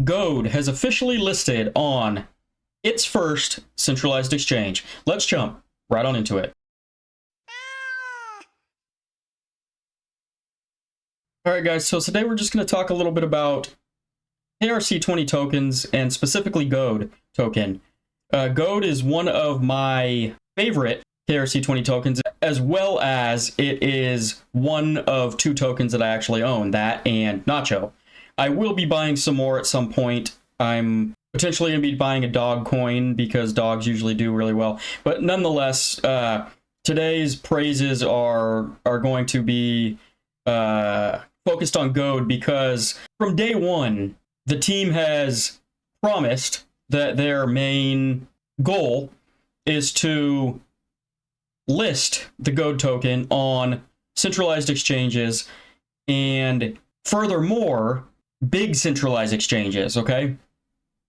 GHOAD has officially listed on its first centralized exchange. Let's jump right on into it. All right, guys, so today we're just going to talk a little bit about KRC20 tokens and specifically GHOAD token. GHOAD is one of my favorite KRC20 tokens, as well as it is one of two tokens that I actually own, that and Nacho. I will be buying some more at some point. I'm potentially going to be buying a dog coin because dogs usually do really well. But nonetheless, today's praises are going to be focused on GHOAD because from day one, the team has promised that their main goal is to list the GHOAD token on centralized exchanges and furthermore, big centralized exchanges, okay?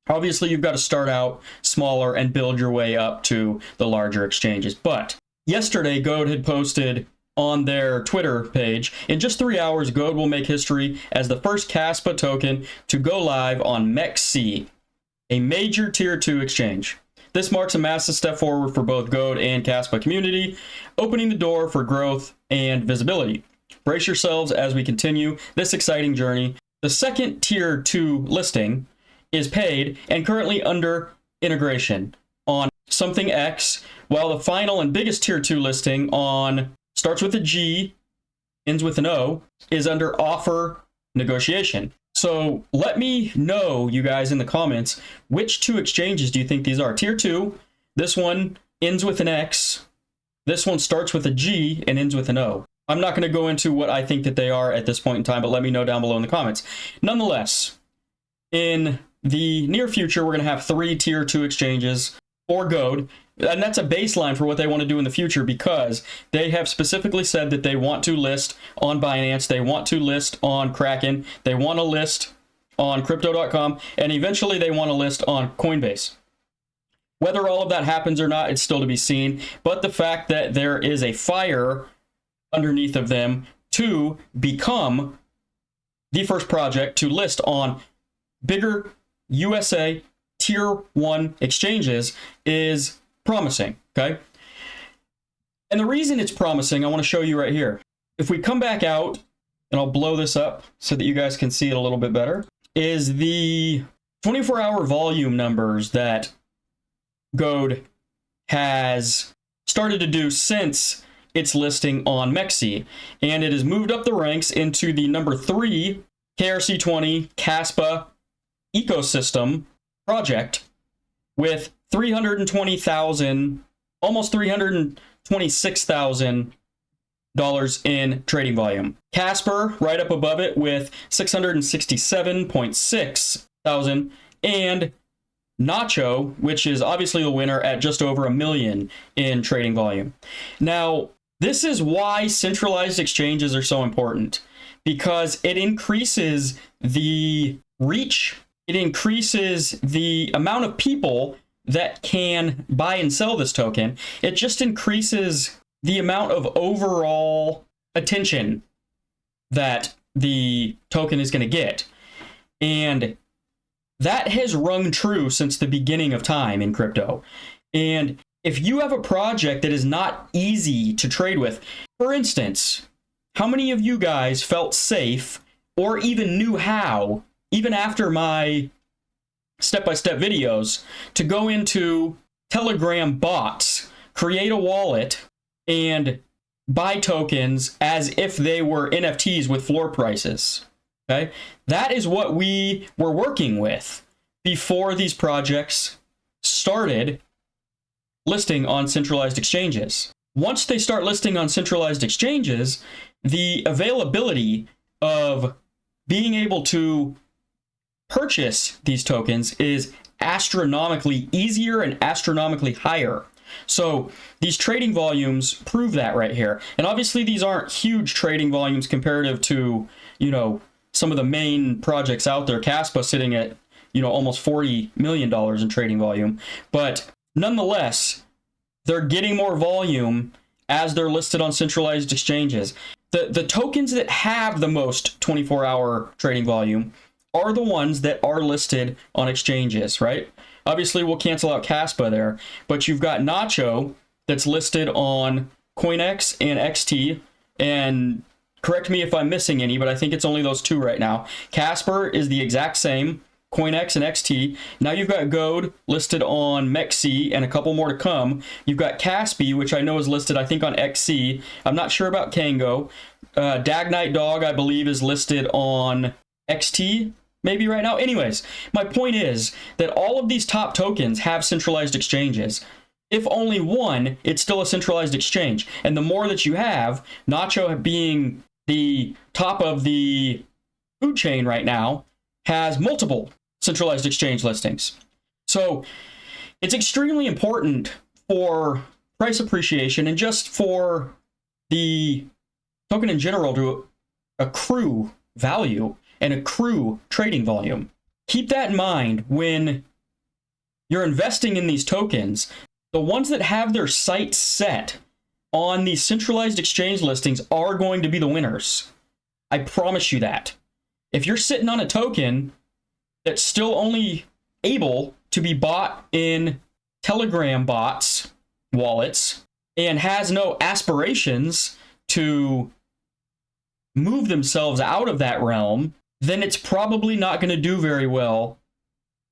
Obviously, you've got to start out smaller and build your way up to the larger exchanges. But yesterday, GHOAD had posted on their Twitter page, in just 3 hours, GHOAD will make history as the first Kaspa token to go live on MEXC, a major Tier 2 exchange. This marks a massive step forward for both GHOAD and Kaspa community, opening the door for growth and visibility. Brace yourselves as we continue this exciting journey. The second Tier 2 listing is paid and currently under integration on Something X, while the final and biggest Tier 2 listing on starts with a G, ends with an O, is under offer negotiation. So let me know, you guys, in the comments, which two exchanges do you think these are? Tier 2, this one ends with an X, this one starts with a G and ends with an O. I'm not going to go into what I think that they are at this point in time, but let me know down below in the comments. Nonetheless, in the near future, we're going to have 3 Tier 2 exchanges for GHOAD, and that's a baseline for what they want to do in the future because they have specifically said that they want to list on Binance, they want to list on Kraken, they want to list on Crypto.com, and eventually they want to list on Coinbase. Whether all of that happens or not, it's still to be seen, but the fact that there is a fire underneath of them to become the first project to list on bigger USA Tier 1 exchanges is promising, okay? And the reason it's promising, I want to show you right here. If we come back out, and I'll blow this up so that you guys can see it a little bit better, is the 24-hour volume numbers that GHOAD has started to do since its listing on MEXC. And it has moved up the ranks into the number 3 KRC20 Kaspa ecosystem project with 320,000, almost $326,000 in trading volume. Casper right up above it with 667.6 thousand, and Nacho, which is obviously the winner at just over $1 million in trading volume. Now, this is why centralized exchanges are so important, because it increases the reach, it increases the amount of people that can buy and sell this token. It just increases the amount of overall attention that the token is going to get. And that has rung true since the beginning of time in crypto. And if you have a project that is not easy to trade with, for instance, how many of you guys felt safe or even knew how, even after my step-by-step videos, to go into Telegram bots, create a wallet, and buy tokens as if they were NFTs with floor prices? Okay, that is what we were working with before these projects started listing on centralized exchanges. Once they start listing on centralized exchanges, the availability of being able to purchase these tokens is astronomically easier and astronomically higher. So these trading volumes prove that right here. And obviously these aren't huge trading volumes comparative to, you know, some of the main projects out there. Kaspa sitting at, you know, almost $40 million in trading volume. But nonetheless, they're getting more volume as they're listed on centralized exchanges. The tokens that have the most 24-hour trading volume are the ones that are listed on exchanges, right? Obviously, we'll cancel out Caspa there, but you've got Nacho that's listed on CoinEx and XT, and correct me if I'm missing any, but I think it's only those two right now. Casper is the exact same, CoinEx and XT. Now you've got GHOAD listed on MEXC and a couple more to come. You've got Caspi, which I know is listed, I think, on XC. I'm not sure about Kango. Dagnite Dog, I believe, is listed on XT, maybe right now. Anyways, my point is that all of these top tokens have centralized exchanges. If only one, it's still a centralized exchange. And the more that you have, Nacho being the top of the food chain right now, has multiple centralized exchange listings. So it's extremely important for price appreciation and just for the token in general to accrue value and accrue trading volume. Keep that in mind when you're investing in these tokens. The ones that have their sights set on these centralized exchange listings are going to be the winners. I promise you that. If you're sitting on a token that's still only able to be bought in Telegram bots, wallets, and has no aspirations to move themselves out of that realm, then it's probably not going to do very well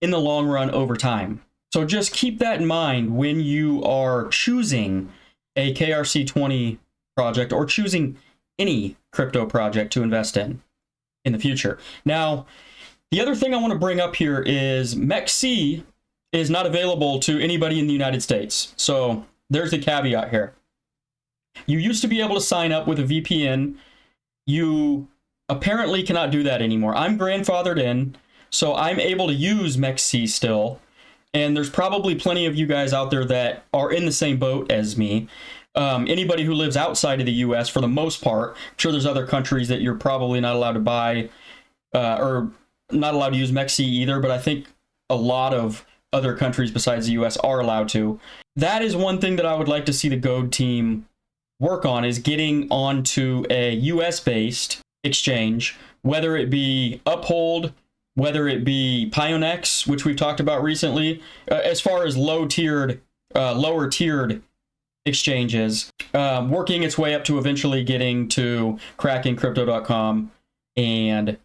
in the long run over time. So just keep that in mind when you are choosing a KRC20 project or choosing any crypto project to invest in the future. Now, the other thing I want to bring up here is MEXC is not available to anybody in the United States. So there's the caveat here. You used to be able to sign up with a VPN. You apparently cannot do that anymore. I'm grandfathered in, so I'm able to use MEXC still. And there's probably plenty of you guys out there that are in the same boat as me. Anybody who lives outside of the US, for the most part, I'm sure there's other countries that you're probably not allowed to buy or not allowed to use MEXC either, but I think a lot of other countries besides the US are allowed to. That is one thing that I would like to see the GHOAD team work on, is getting onto a US-based exchange, whether it be Uphold, whether it be Pionex, which we've talked about recently, as far as lower-tiered exchanges, working its way up to eventually getting to KrakenCrypto.com and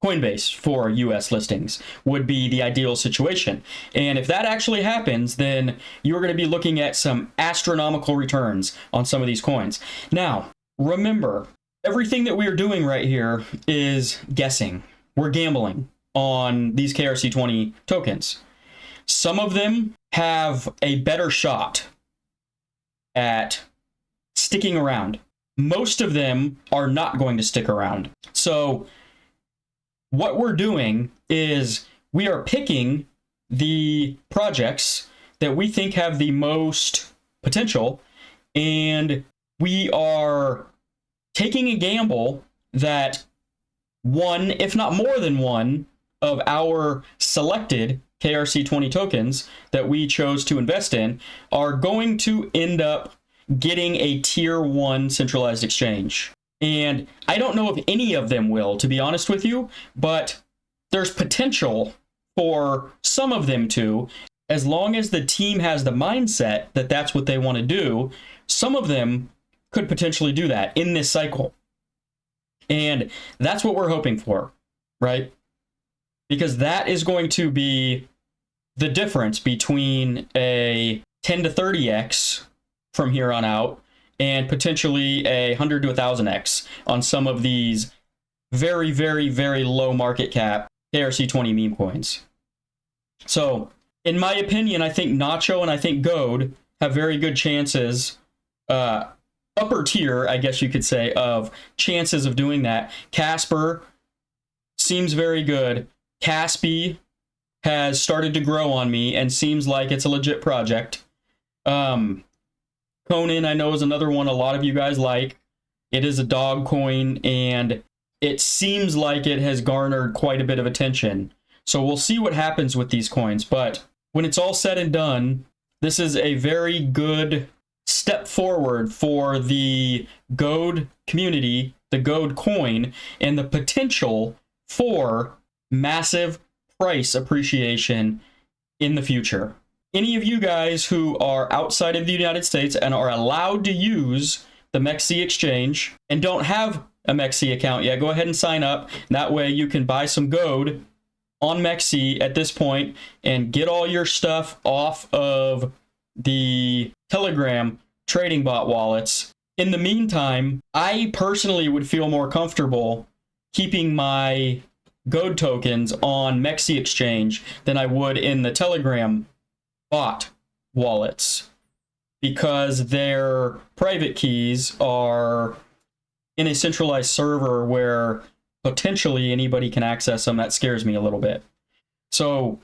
Coinbase for US listings would be the ideal situation. And if that actually happens, then you're going to be looking at some astronomical returns on some of these coins. Now, remember, everything that we are doing right here is guessing. We're gambling on these KRC20 tokens. Some of them have a better shot at sticking around. Most of them are not going to stick around. So what we're doing is we are picking the projects that we think have the most potential, and we are taking a gamble that one, if not more than one, of our selected KRC20 tokens that we chose to invest in are going to end up getting a tier 1 centralized exchange. And I don't know if any of them will, to be honest with you, but there's potential for some of them to, as long as the team has the mindset that that's what they want to do. Some of them could potentially do that in this cycle. And that's what we're hoping for, right? Because that is going to be the difference between a 10 to 30x from here on out and potentially a 100 to 1000x on some of these very, very, very low market cap KRC20 meme coins. So, in my opinion, I think Nacho and I think GHOAD have very good chances, upper tier, I guess you could say, of chances of doing that. Casper seems very good. Caspi has started to grow on me and seems like it's a legit project. Conan, I know, is another one a lot of you guys like. It is a dog coin, and it seems like it has garnered quite a bit of attention. So we'll see what happens with these coins. But when it's all said and done, this is a very good step forward for the GHOAD community, the GHOAD coin, and the potential for massive price appreciation in the future. Any of you guys who are outside of the United States and are allowed to use the MEXC exchange and don't have a MEXC account yet, go ahead and sign up. That way you can buy some GHOAD on MEXC at this point and get all your stuff off of the Telegram trading bot wallets. In the meantime, I personally would feel more comfortable keeping my GHOAD tokens on MEXC exchange than I would in the Telegram bot wallets, because their private keys are in a centralized server where potentially anybody can access them. That scares me a little bit. So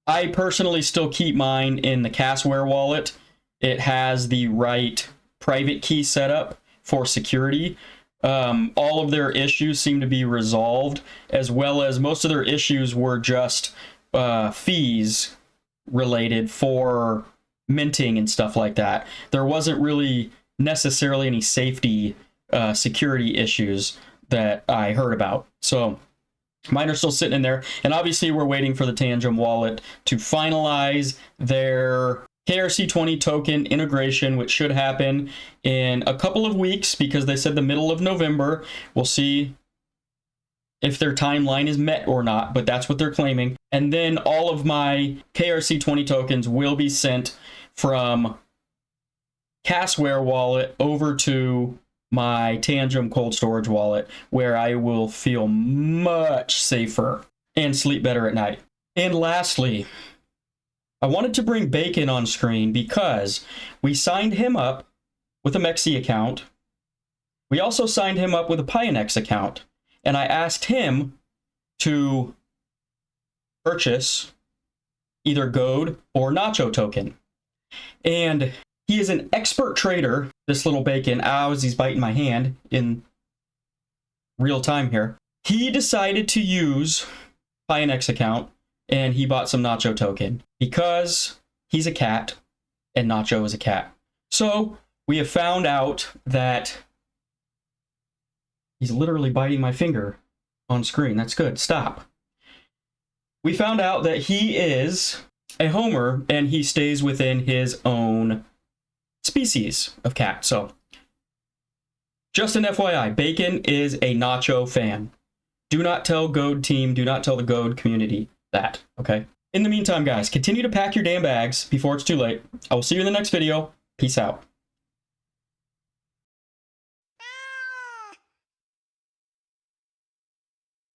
I personally still keep mine in the Casware wallet. It has the right private key setup for security. All of their issues seem to be resolved, as well as most of their issues were just fees related for minting and stuff like that. There wasn't really necessarily any safety security issues that I heard about. So mine are still sitting in there, and obviously we're waiting for the Tangem wallet to finalize their KRC20 token integration, which should happen in a couple of weeks, because they said the middle of November. We'll see if their timeline is met or not, but that's what they're claiming. And then all of my KRC20 tokens will be sent from Casware wallet over to my Tangem cold storage wallet, where I will feel much safer and sleep better at night. And lastly, I wanted to bring Bacon on screen because we signed him up with a MEXC account. We also signed him up with a Pionex account, and I asked him to purchase either GHOAD or Nacho token. And he is an expert trader, this little Bacon. Ows, he's biting my hand in real time here. He decided to use Pionex account, and he bought some Nacho token because he's a cat and Nacho is a cat. So we have found out that he's literally biting my finger on screen. That's good. Stop. We found out that he is a homer and he stays within his own species of cat. So just an FYI, Bacon is a Nacho fan. Do not tell GHOAD team, do not tell the GHOAD community that, okay? In the meantime, guys, continue to pack your damn bags before it's too late. I will see you in the next video. Peace out.